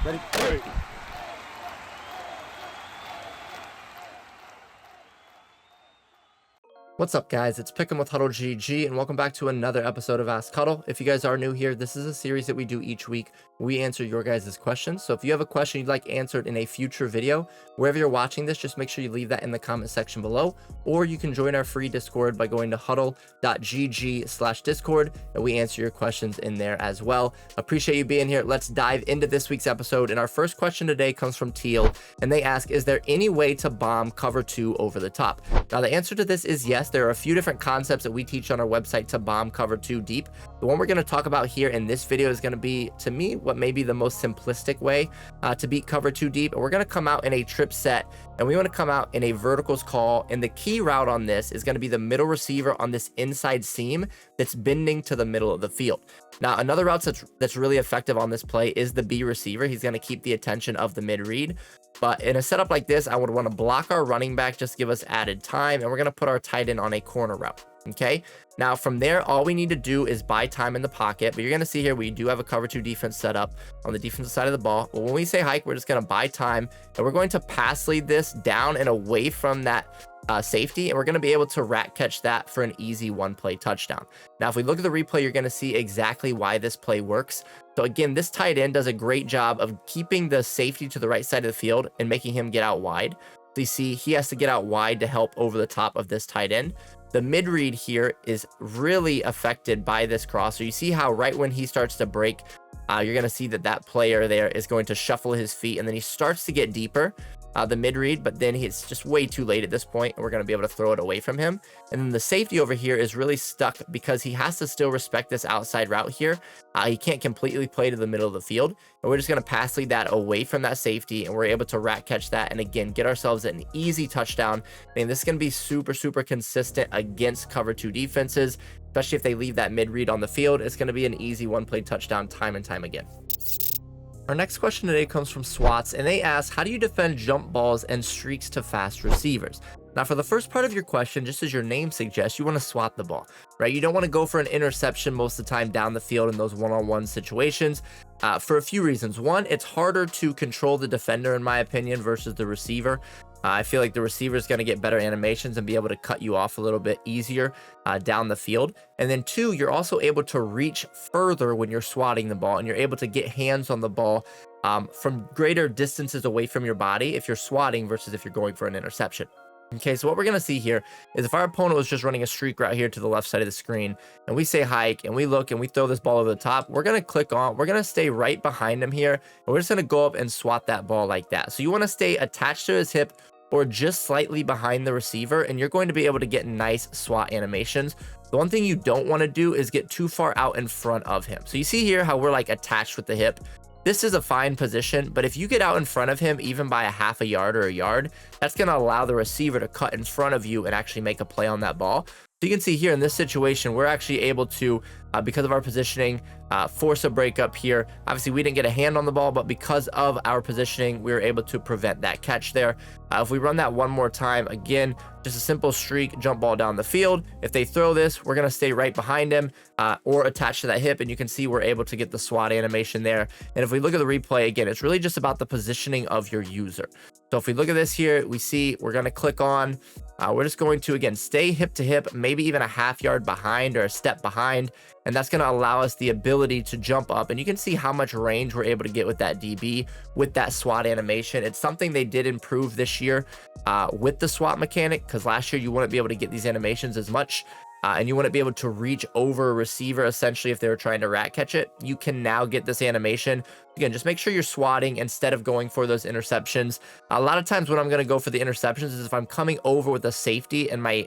Ready? Ready. What's up, guys? It's Pick'em with HuddleGG, and welcome back to another episode of Ask Huddle. If you guys are new here, this is a series that we do each week. We answer your guys' questions. So if you have a question you'd like answered in a future video, wherever you're watching this, just make sure you leave that in the comment section below, or you can join our free Discord by going to HuddleGG/Discord, and we answer your questions in there as well. Appreciate you being here. Let's dive into this week's episode. And our first question today comes from Teal, and they ask, is there any way to bomb cover 2 over the top? Now, the answer to this is yes. There are a few different concepts that we teach on our website to bomb cover 2 deep. The one we're going to talk about here in this video is going to be, to me, what may be the most simplistic way to beat cover 2 deep. And we're going to come out in a trip set, and we want to come out in a verticals call. And the key route on this is going to be the middle receiver on this inside seam that's bending to the middle of the field. Now, another route that's really effective on this play is the B receiver. He's going to keep the attention of the mid read. But in a setup like this, I would want to block our running back, just give us added time, and we're going to put our tight end on a corner route. Okay, now from there, all we need to do is buy time in the pocket. But you're going to see here, we do have a cover 2 defense set up on the defensive side of the ball. But when we say hike, we're just going to buy time, and we're going to pass lead this down and away from that safety, and we're going to be able to rat catch that for an easy one-play touchdown. Now, if we look at the replay, you're going to see exactly why this play works. So again, this tight end does a great job of keeping the safety to the right side of the field and making him get out wide. So you see, he has to get out wide to help over the top of this tight end. The mid read here is really affected by this crosser. You see how right when he starts to break, you're going to see that player there is going to shuffle his feet, and then he starts to get deeper, the mid read, but then it's just way too late at this point, and we're going to be able to throw it away from him. And then the safety over here is really stuck because he has to still respect this outside route here. He can't completely play to the middle of the field, and we're just going to pass lead that away from that safety, and we're able to rat catch that, and again, get ourselves an easy touchdown. And this is going to be super consistent against cover 2 defenses, especially if they leave that mid read on the field. It's going to be an easy one-play touchdown time and time again. Our next question today comes from Swats, and they ask, how do you defend jump balls and streaks to fast receivers? Now, for the first part of your question, just as your name suggests, you want to swat the ball, right? You don't want to go for an interception most of the time down the field in those one-on-one situations for a few reasons. One, it's harder to control the defender, in my opinion, versus the receiver. I feel like the receiver is going to get better animations and be able to cut you off a little bit easier down the field. And then two, you're also able to reach further when you're swatting the ball, and you're able to get hands on the ball from greater distances away from your body if you're swatting versus if you're going for an interception. Okay, so what we're going to see here is if our opponent was just running a streak right here to the left side of the screen, and we say hike, and we look, and we throw this ball over the top, we're going to click on, we're going to stay right behind him here, and we're just going to go up and swat that ball like that. So you want to stay attached to his hip or just slightly behind the receiver, and you're going to be able to get nice swat animations. The one thing you don't want to do is get too far out in front of him. So you see here how we're like attached with the hip. This is a fine position, but if you get out in front of him, even by a half a yard or a yard, that's going to allow the receiver to cut in front of you and actually make a play on that ball. So you can see here in this situation, we're actually able to, because of our positioning, force a break up here. Obviously, we didn't get a hand on the ball, but because of our positioning, we were able to prevent that catch there. If we run that one more time, again, just a simple streak, jump ball down the field. If they throw this, we're going to stay right behind him or attached to that hip, and you can see we're able to get the swat animation there. And if we look at the replay, again, it's really just about the positioning of your user. So if we look at this here, we see we're going to click on, we're just going to, again, stay hip to hip, maybe even a half yard behind or a step behind. And that's going to allow us the ability to jump up. And you can see how much range we're able to get with that DB, with that SWAT animation. It's something they did improve this year with the SWAT mechanic, because last year you wouldn't be able to get these animations as much. And you wouldn't be able to reach over a receiver, essentially, if they were trying to rat catch it. You can now get this animation. Again, just make sure you're swatting instead of going for those interceptions. A lot of times when I'm going to go for the interceptions is if I'm coming over with a safety and my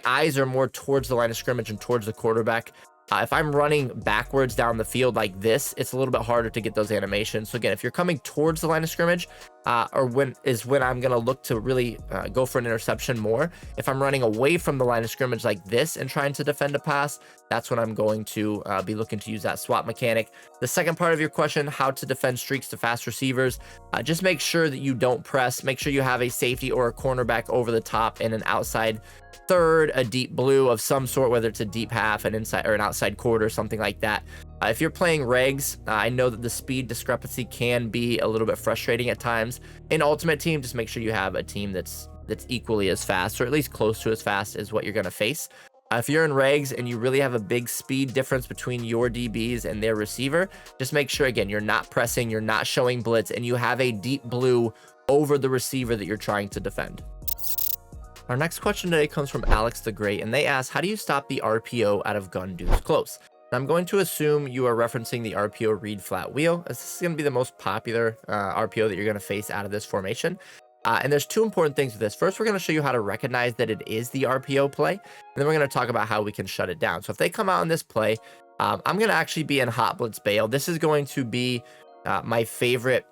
eyes are more towards the line of scrimmage and towards the quarterback. If I'm running backwards down the field like this, it's a little bit harder to get those animations. So again, if you're coming towards the line of scrimmage, when I'm going to look to really go for an interception more. If I'm running away from the line of scrimmage like this and trying to defend a pass, that's when I'm going to be looking to use that SWAT mechanic. The second part of your question, how to defend streaks to fast receivers, just make sure that you don't press. Make sure you have a safety or a cornerback over the top and an outside third, a deep blue of some sort, whether it's a deep half, an inside or an outside quarter, something like that. If you're playing regs, I know that the speed discrepancy can be a little bit frustrating at times. In Ultimate Team, just make sure you have a team that's equally as fast, or at least close to as fast as what you're going to face. If you're in regs and you really have a big speed difference between your DBs and their receiver, just make sure, again, you're not pressing, you're not showing blitz, and you have a deep blue over the receiver that you're trying to defend. Our next question today comes from Alex the Great, and they ask, how do you stop the RPO out of gun deuce close? Now, I'm going to assume you are referencing the RPO read flat wheel, as this is going to be the most popular RPO that you're going to face out of this formation. And there's two important things with this. First, we're going to show you how to recognize that it is the RPO play, and then we're going to talk about how we can shut it down. So if they come out on this play, I'm going to actually be in hot blitz bail. This is going to be my favorite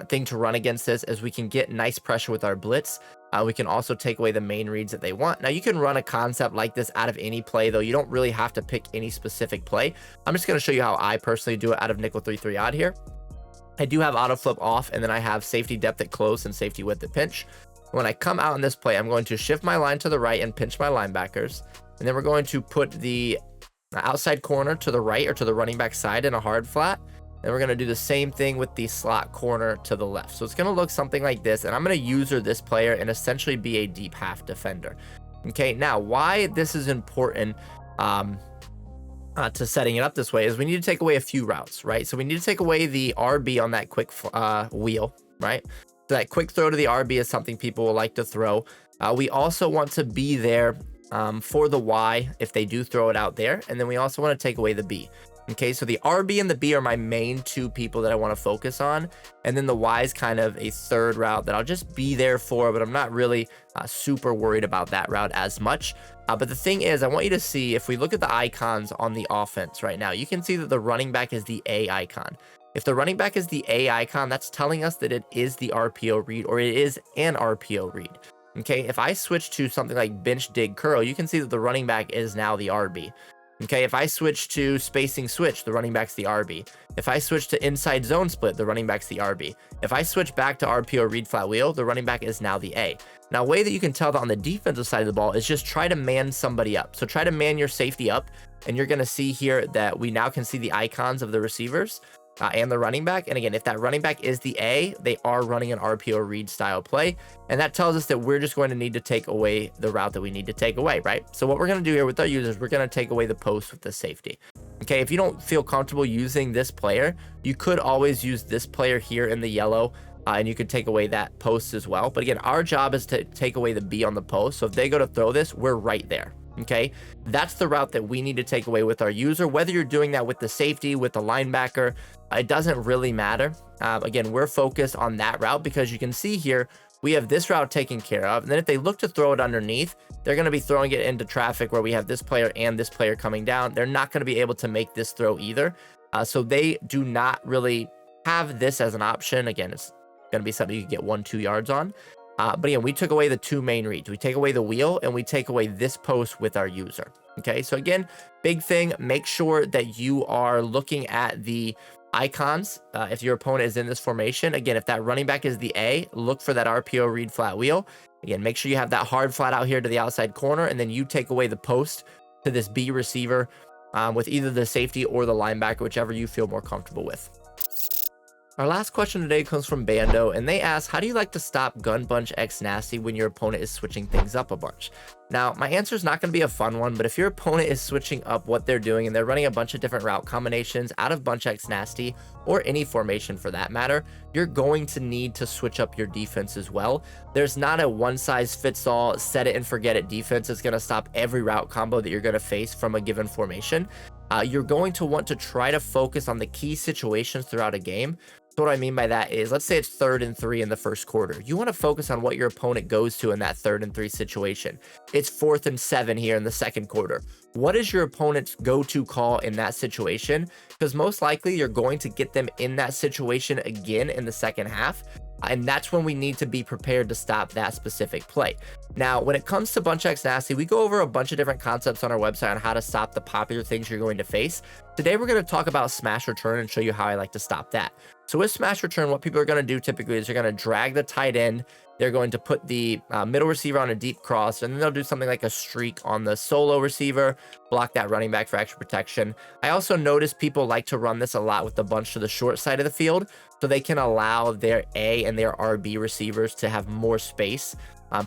thing to run against this, as we can get nice pressure with our blitz. We can also take away the main reads that they want. Now, you can run a concept like this out of any play, though. You don't really have to pick any specific play. I'm just going to show you how I personally do it out of nickel 3-3 odd here. I do have auto flip off, and then I have safety depth at close and safety width at pinch. When I come out in this play, I'm going to shift my line to the right and pinch my linebackers. And then we're going to put the outside corner to the right, or to the running back side, in a hard flat. And we're going to do the same thing with the slot corner to the left. So it's going to look something like this. And I'm going to user this player and essentially be a deep half defender. Okay, now why this is important to setting it up this way is we need to take away a few routes, right? So we need to take away the RB on that quick wheel, right? So that quick throw to the RB is something people will like to throw. We also want to be there for the Y if they do throw it out there. And then we also want to take away the B. Okay, so the RB and the B are my main two people that I want to focus on. And then the Y is kind of a third route that I'll just be there for, but I'm not really super worried about that route as much. But the thing is, I want you to see, if we look at the icons on the offense right now, you can see that the running back is the A icon. If the running back is the A icon, that's telling us that it is the RPO read, or it is an RPO read. Okay, if I switch to something like bench dig curl, you can see that the running back is now the RB. Okay, if I switch to spacing switch, the running back's the RB. If I switch to inside zone split, the running back's the RB. If I switch back to RPO read flat wheel, the running back is now the A. Now, a way that you can tell that on the defensive side of the ball is just try to man somebody up. So try to man your safety up, and you're going to see here that we now can see the icons of the receivers and the running back. And again, if that running back is the A, they are running an RPO read style play. And that tells us that we're just going to need to take away the route that we need to take away, right? So what we're going to do here with our users, we're going to take away the post with the safety. Okay, if you don't feel comfortable using this player, you could always use this player here in the yellow, and you could take away that post as well. But again, our job is to take away the B on the post. So if they go to throw this, we're right there. Okay, that's the route that we need to take away with our user. Whether you're doing that with the safety, with the linebacker, it doesn't really matter. Again, we're focused on that route because you can see here, we have this route taken care of. And then if they look to throw it underneath, they're going to be throwing it into traffic where we have this player and this player coming down. They're not going to be able to make this throw either. So they do not really have this as an option. Again, it's going to be something you can get 1-2 yards on. But again, we took away the two main reads. We take away the wheel, and we take away this post with our user. Okay, so again, big thing, make sure that you are looking at the icons if your opponent is in this formation. Again, if that running back is the A, look for that RPO read flat wheel. Again, make sure you have that hard flat out here to the outside corner, and then you take away the post to this B receiver with either the safety or the linebacker, whichever you feel more comfortable with. Our last question today comes from Bando, and they ask, how do you like to stop gun bunch X nasty when your opponent is switching things up a bunch? Now, my answer is not going to be a fun one, but if your opponent is switching up what they're doing and they're running a bunch of different route combinations out of bunch X nasty, or any formation for that matter, you're going to need to switch up your defense as well. There's not a one size fits all, set it and forget it defense that's going to stop every route combo that you're going to face from a given formation. You're going to want to try to focus on the key situations throughout a game. So what I mean by that is, let's say it's 3rd and 3 in the first quarter. You want to focus on what your opponent goes to in that 3rd and 3 situation. It's 4th and 7 here in the second quarter. What is your opponent's go-to call in that situation? Because most likely you're going to get them in that situation again in the second half. And that's when we need to be prepared to stop that specific play. Now, when it comes to bunch X nasty, we go over a bunch of different concepts on our website on how to stop the popular things you're going to face. Today, we're going to talk about smash return and show you how I like to stop that. So with smash return, what people are going to do typically is they're going to drag the tight end. They're going to put the middle receiver on a deep cross, and then they'll do something like a streak on the solo receiver, block that running back for extra protection. I also notice people like to run this a lot with the bunch to the short side of the field, so they can allow their A and their RB receivers to have more space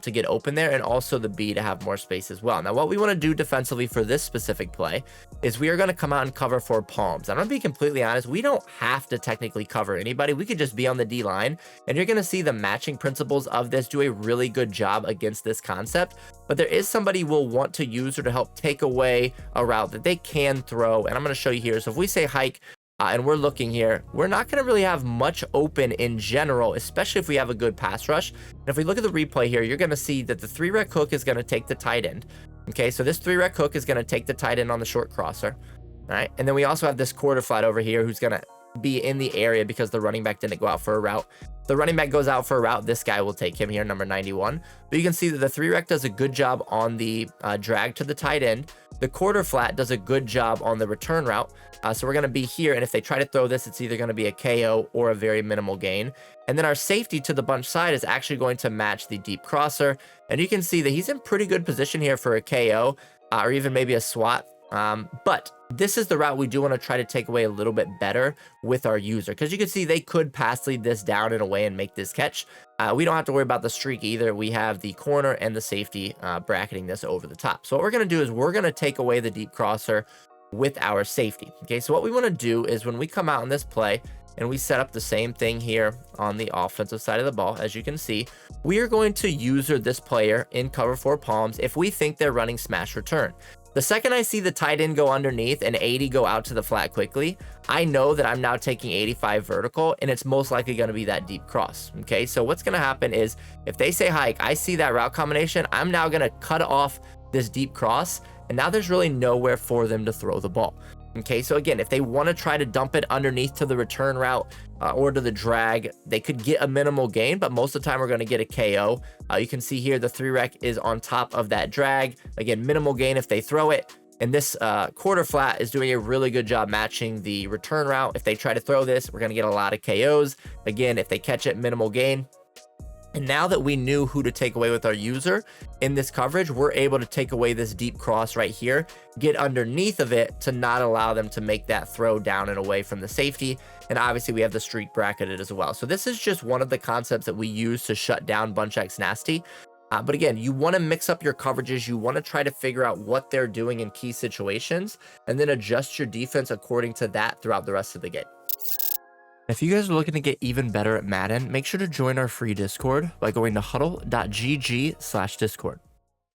to get open there, and also the B to have more space as well. Now, what we want to do defensively for this specific play is we are going to come out and cover for palms. I'm going to be completely honest, we don't have to technically cover anybody. We could just be on the D line, and you're going to see the matching principles of this do a really good job against this concept. But there is somebody we'll want to use or to help take away a route that they can throw, and I'm going to show you here. So if we say hike, and we're looking here, we're not going to really have much open in general, especially if we have a good pass rush. And if we look at the replay here, you're going to see that the 3-rec hook is going to take the tight end. Okay, so this 3-rec hook is going to take the tight end on the short crosser. All right, and then we also have this quarter flat over here who's going to be in the area because the running back didn't go out for a route. The running back goes out for a route, this guy will take him here, number 91. But you can see that the 3-rec does a good job on the drag to the tight end. The quarter flat does a good job on the return route. So we're going to be here, and if they try to throw this, it's either going to be a KO or a very minimal gain. And then our safety to the bunch side is actually going to match the deep crosser. And you can see that he's in pretty good position here for a KO or even maybe a swat. But this is the route we do want to try to take away a little bit better with our user, because you can see they could pass lead this down in a way and make this catch. We don't have to worry about the streak either. We have the corner and the safety bracketing this over the top. So what we're going to do is we're going to take away the deep crosser with our safety. Okay, so what we want to do is when we come out in this play and we set up the same thing here on the offensive side of the ball, as you can see, we are going to user this player in cover 4 palms if we think they're running smash return. The second I see the tight end go underneath and 80 go out to the flat quickly, I know that I'm now taking 85 vertical, and it's most likely going to be that deep cross. Okay, so what's going to happen is if they say hike, I see that route combination, I'm now going to cut off this deep cross, and now there's really nowhere for them to throw the ball. Okay, so again, if they want to try to dump it underneath to the return route or to the drag, they could get a minimal gain, but most of the time we're going to get a KO. You can see here the 3-rec is on top of that drag. Again, minimal gain if they throw it. And this quarter flat is doing a really good job matching the return route. If they try to throw this, we're going to get a lot of KOs. Again, if they catch it, minimal gain. And now that we knew who to take away with our user in this coverage, we're able to take away this deep cross right here, get underneath of it to not allow them to make that throw down and away from the safety. And obviously we have the streak bracketed as well. So this is just one of the concepts that we use to shut down Bunch X Nasty. But again, you want to mix up your coverages. You want to try to figure out what they're doing in key situations and then adjust your defense according to that throughout the rest of the game. If you guys are looking to get even better at Madden, make sure to join our free Discord by going to HuddleGG/Discord.